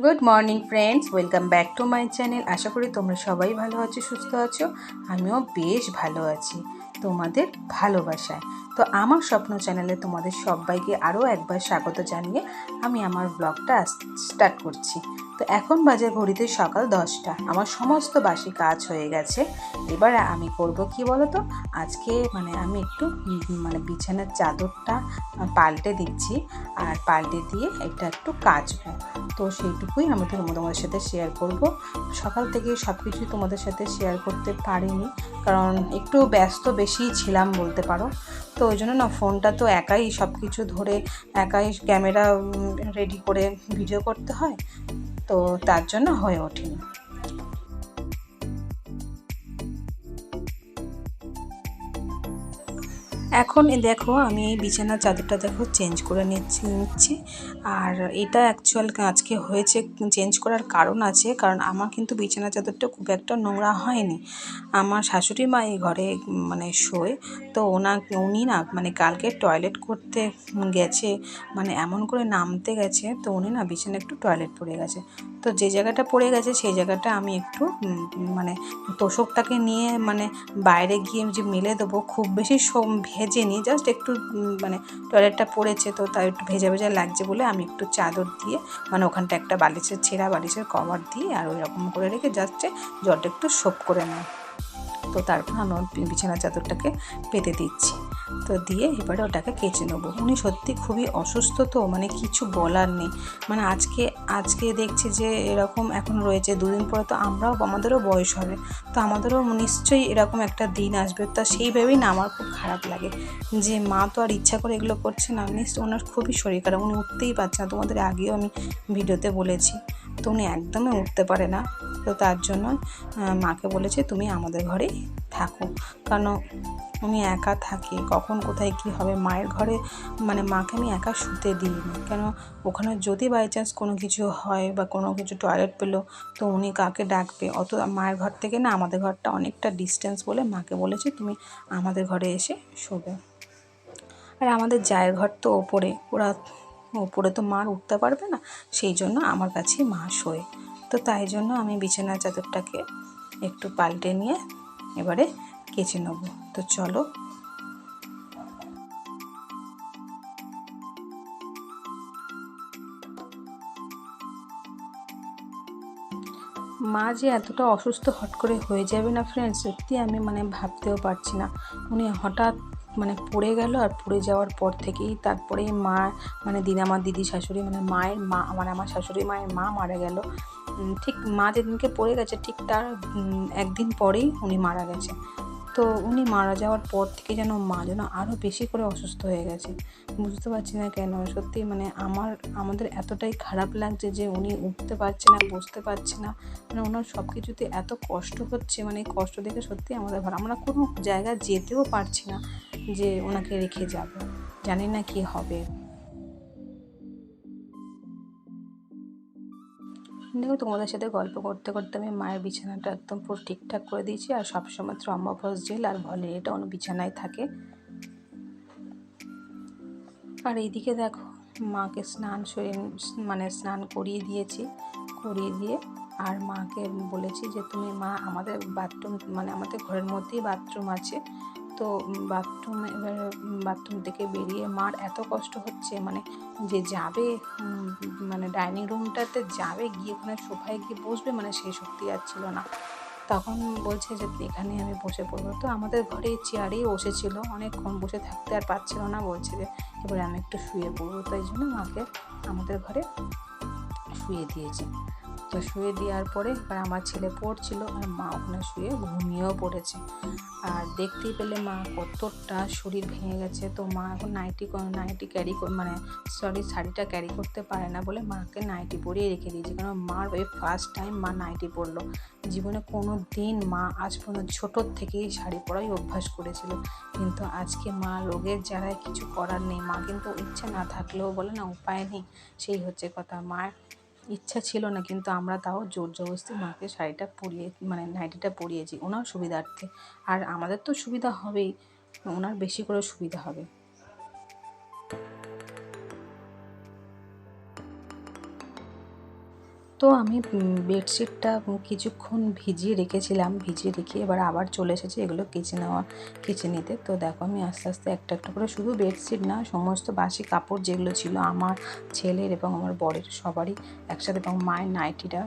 Good morning friends, welcome back to my channel. আশা করি তোমরা সবাই ভালো আছো, সুস্থ আছো। আমিও বেশ ভালো আছি তোমাদের ভালোবাসায়। তো আমার স্বপ্ন চ্যানেলে তোমাদের সবাইকে আরও একবার স্বাগত জানিয়ে আমি আমার ব্লগটা স্টার্ট করছি। তো এখন বাজে ঘড়িতে সকাল 10টা। আমার সমস্ত বাসি কাজ হয়ে গেছে। এবার আমি করব কি বলো তো, আজকে আমি একটু বিছানার চাদরটা পাল্টে দিচ্ছি, আর পাল্টে দিয়ে এটা একটু কাচবো। তো সেইটুকুই আমি তোমাদের সাথে শেয়ার করব। সকাল থেকে সব কিছুই তোমাদের সাথে শেয়ার করতে পারিনি, কারণ একটু ব্যস্ত বেশিই ছিলাম বলতে পারো। তো ওই জন্য ফোনটা তো একাই সব কিছু ধরে একাই ক্যামেরা রেডি করে ভিডিও করতে হয়, তো তার জন্য হয়ে ওঠেনি। এখন দেখো, আমি এই বিছানার চাদরটা চেঞ্জ করে নিচ্ছি। আর এটা অ্যাকচুয়াল আজকে হয়েছে, চেঞ্জ করার কারণ আছে, কারণ আমার কিন্তু বিছানার চাদরটা খুব একটা নোংরা হয়নি। আমার শাশুড়ি মা এই ঘরে শোয়। তো উনি কালকে টয়লেট করতে গেছে, এমন করে নামতে গেছে, তো উনি বিছানা একটু টয়লেট পড়ে গেছে। তো যে জায়গাটা পড়ে গেছে সেই জায়গাটা আমি একটু তোষকটাকে নিয়ে বাইরে গিয়ে যে মেলে দেবো, খুব বেশি ভেজে নিই, জাস্ট একটু টয়লেটটা পড়েছে তো তাই একটু ভেজা ভেজা লাগছে বলে আমি একটু চাদর দিয়ে ওখানটা একটা ছেঁড়া বালিশের কভার দিয়ে আর ওই রকম করে রেখে জাস্ট জলটা একটু সোপ করে নেয়। তো তারপর আমি বিছানার চাদরটাকে পেতে দিচ্ছি। তো দিয়ে এবারে ওটাকে কেচে নেবো। উনি সত্যি খুবই অসুস্থ, তো কিছু বলার নেই। আজকে দেখছি যে এরকম এখন রয়েছে, দুদিন পরে তো আমাদেরও বয়স হবে, তো আমাদেরও নিশ্চয়ই এরকম একটা দিন আসবে। তা সেই ভেবেই না আমার খুব খারাপ লাগে যে মা তো আর ইচ্ছা করে এগুলো করছে না, নিশ্চয়ই ওনার খুবই শরীর খারাপ, উনি উঠতেই পারছে না। তোমাদের আগেও আমি ভিডিওতে বলেছি, তো উনি একদমই উঠতে পারে না। তো তার জন্য মাকে বলেছে তুমি আমাদের ঘরেই থাকো, কারণ উনি একা থাকে, কখন কোথায় কি হবে। মায়ের ঘরে মাকে আমি একা শুতে দিইনি, কেন ওখানে যদি বাই চান্স কোনো কিছু হয় বা কোনো কিছু টয়লেট পেলো, তো উনি কাকে ডাকবে। অত মায়ের ঘর থেকে না আমাদের ঘরটা অনেকটা ডিস্টেন্স বলে মাকে বলেছে তুমি আমাদের ঘরে এসে শোবে। আর আমাদের জায়ের ঘর তো ওপরে তো মা উঠতে পারবে না, সেই জন্য আমার কাছেই মা শোয়। তো তাই জন্য আমি বিছানার চাদরটাকে একটু পাল্টে নিয়ে এবারে কেচে নেব। তো চলো। মা যে এতটা অসুস্থ হট করে হয়ে যাবে না ফ্রেন্ডস, সত্যি আমি ভাবতেও পারছি না। উনি হঠাৎ পড়ে গেল, আর পড়ে যাওয়ার পর থেকেই তারপরেই মা আমার দিদি শাশুড়ি মায়ের মা আমার শাশুড়ি মায়ের মা মারা গেল। ঠিক মা যেদিনকে পড়ে গেছে ঠিক তার একদিন পরেই উনি মারা গেছে। তো উনি মারা যাওয়ার পর থেকে যেন মা আরও বেশি করে অসুস্থ হয়ে গেছে। বুঝতে পারছি না কেন, সত্যি আমাদের এতটাই খারাপ লাগছে যে উনি উঠতে পারছে না, বসতে পারছে না, ওনার সব কিছুতে এত কষ্ট হচ্ছে। এই কষ্ট দেখে সত্যি আমাদের আমরা কোনো জায়গায় যেতেও পারছি না যে ওনাকে রেখে যাব, জানি না কি হবে। দেখো, তোমাদের সাথে গল্প করতে করতে আমি মায়ের বিছানাটা একদম পুরো ঠিকঠাক করে দিয়েছি, আর সবসময় থ্রম্বোফস জেল আর ভলিনি এটা অন্য বিছানায় থাকে। আর এইদিকে দেখো, মাকে স্নান করিয়ে দিয়েছি, করিয়ে দিয়ে আর মাকে বলেছি যে তুমি মা আমাদের বাথরুম আমাদের ঘরের মধ্যেই বাথরুম আছে, তো বাথরুম থেকে বেরিয়ে মার এত কষ্ট হচ্ছে যে যাবে ডাইনিং রুমটাতে যাবে, গিয়ে ওখানে সোফায় গিয়ে বসবে সেই শক্তি আর ছিল না। তখন বলছে যে এখানে আমি বসে পড়বো। তো আমাদের ঘরে চেয়ারেই বসেছিল, অনেকক্ষণ বসে থাকতে আর পারছিল না, বলছে যে এবারে আমি একটু শুয়ে পড়বো। তাই জন্য মাকে আমাদের ঘরে শুয়ে দিয়েছি। তো শুয়ে দেওয়ার পরে এবার আমার ছেলে পড়ছিল, আর মা ওখানে শুয়ে ঘুমিয়েও পড়েছে। আর দেখতেই পেলে মা কতটা শরীর ভেঙে গেছে। তো মা এখন নাইটি ক্যারি শাড়িটা ক্যারি করতে পারে না বলে মাকে নাইটি পরিয়ে রেখে দিয়েছি, কারণ মার ওই ফার্স্ট টাইম মা নাইটি পরলো। জীবনে কোনো দিন মা আজ পর্যন্ত ছোটোর থেকেই শাড়ি পরাই অভ্যাস করেছিল, কিন্তু আজকে মা রোগের জ্বালায় কিছু করার নেই। মা কিন্তু ইচ্ছে না থাকলেও বলে না উপায় নেই, সেই হচ্ছে কথা। মার ইচ্ছা ছিল না, কিন্তু আমরা তাও জোর জবরদস্তি মাকে শাড়িটা পরিয়ে নাইটিটা পরিয়েছি ওনার সুবিধার্থে। আর আমাদের তো সুবিধা হবেই, ওনার বেশি করে সুবিধা হবে। তো আমি বেডশিটটা কিছুক্ষণ ভিজিয়ে রেখেছিলাম, ভিজিয়ে রেখে এবার আবার চলে এসেছি এগুলো কেচে নিতে। তো দেখো আমি আস্তে আস্তে একটা একটা করে, শুধু বেডশিট না, সমস্ত বাসি কাপড় যেগুলো ছিল আমার ছেলের এবং আমার বরের সবারই একসাথে, এবং মায়ের নাইটিটা,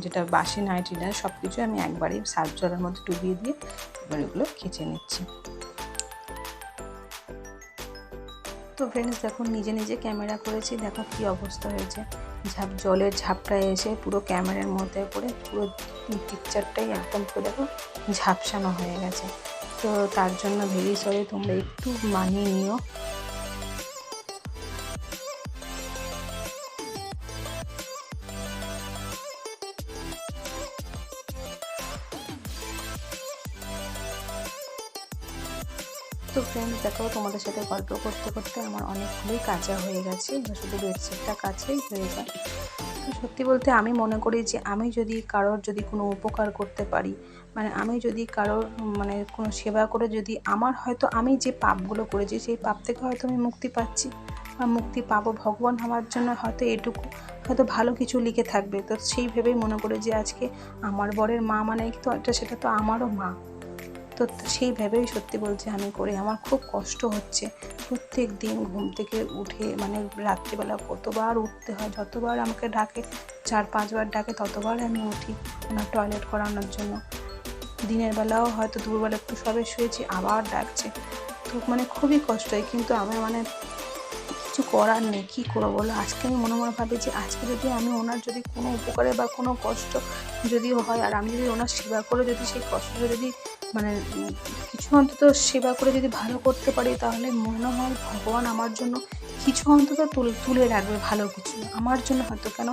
যেটা বাসি নাইটিটা, সব কিছু আমি একবারেই সার্ফ জলের মধ্যে ডুবিয়ে দিয়ে এবার এগুলো কেচে নিচ্ছি। তো ফ্রেন্ডস দেখো নিজে নিজে ক্যামেরা করেছি, দেখো কি অবস্থা হয়েছে। জলের ঝাপটা এসে পুরো ক্যামেরার মধ্যে করে পুরো পিকচারটাই একদম পুরো দেখো ঝাপসানো হয়ে গেছে। তো তার জন্য ভেরি সরি, তোমরা একটু মানিয়ে নিও। তো ফ্রেন্ডস দেখো তোমাদের সাথে গল্প করতে করতে আমার অনেকগুলোই কাচা হয়ে গেছে, এবার শুধু বেডশিটটা কাছেই হয়ে যায়। তো সত্যি বলতে আমি মনে করি যে আমি যদি কারোর যদি কোনো উপকার করতে পারি, মানে আমি যদি কারোর মানে কোনো সেবা করে, যদি আমার হয়তো আমি যে পাপগুলো করেছি সেই পাপ থেকে হয়তো আমি মুক্তি পাচ্ছি বা মুক্তি পাবো, ভগবান আমার জন্য হয়তো এটুকু হয়তো ভালো কিছু লিখে থাকবে। তো সেই ভেবেই মনে করি যে আজকে আমার বরের মা মানে তো এটা, সেটা তো আমারও মা। তো সেই ভেবেই সত্যি বলছি আমি করি। আমার খুব কষ্ট হচ্ছে প্রত্যেক দিন ঘুম থেকে উঠে, মানে রাত্রিবেলা কতবার উঠতে হয়, যতবার আমাকে ডাকে, 4-5 বার ডাকে, ততবার আমি উঠি ওনার টয়লেট করানোর জন্য। দিনের বেলাও হয়তো দুপুরবেলা একটু সবে শুয়েছি, আবার ডাকছে। তো মানে খুবই কষ্ট হয়, কিন্তু আমি মানে কিছু করার নেই, কী করবো বলো। আজকে আমি মনে মনে ভাবি যে আজকে যদি আমি ওনার যদি কোনো উপকারে বা কোনো কষ্ট যদিও হয়, আর আমি যদি ওনার সেবা করে যদি সেই কষ্টটা যদি মানে কিছু অন্তত সেবা করে যদি ভালো করতে পারি, তাহলে মনে হয় ভগবান আমার জন্য কিছু অন্তত তুলে রাখবে, ভালো কিছু আমার জন্য হয়তো। কেন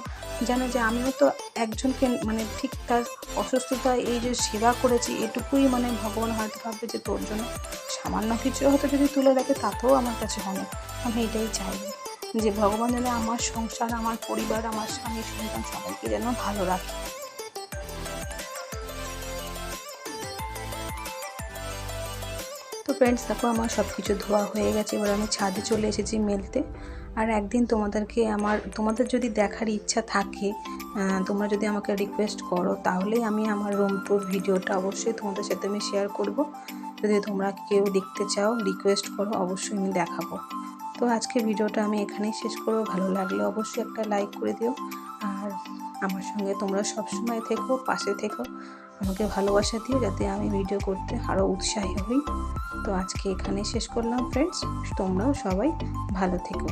জানো যে আমিও তো একজনকে মানে ঠিক তার অসুস্থতায় এই যে সেবা করেছি, এটুকুই মানে ভগবান হয়তো ভাববে যে তোর জন্য সামান্য কিছু হয়তো যদি তুলে রাখে, তাতেও আমার কাছে অনেক। আমি এটাই চাইব যে ভগবান যেন আমার সংসার, আমার পরিবার, আমার স্বামী সন্তান সবাইকে যেন ভালো রাখে। তো ফ্রেন্ডস দেখো আমার সব কিছু ধোয়া হয়ে গেছে, এবার আমি ছাদে চলে এসেছি মেলতে। আর একদিন তোমাদের যদি দেখার ইচ্ছা থাকে, তোমরা যদি আমাকে রিকোয়েস্ট করো, তাহলেই আমি আমার রুম ট্যুর ভিডিওটা অবশ্যই তোমাদের সাথে আমি শেয়ার করব। যদি তোমরা কেউ দেখতে চাও, রিকোয়েস্ট করো, অবশ্যই আমি দেখাবো। তো আজকে ভিডিওটা আমি এখানেই শেষ করবো। ভালো লাগলে অবশ্যই একটা লাইক করে দিও, আর আমার সঙ্গে তোমরা সবসময় থেকো, পাশে থেকো, আমাকে ভালোবাসা দিও, যাতে আমি ভিডিও করতে আরও উৎসাহী হই। তো আজকে এখানেই শেষ করলাম ফ্রেন্ডস, তোমরাও সবাই ভালো থেকো।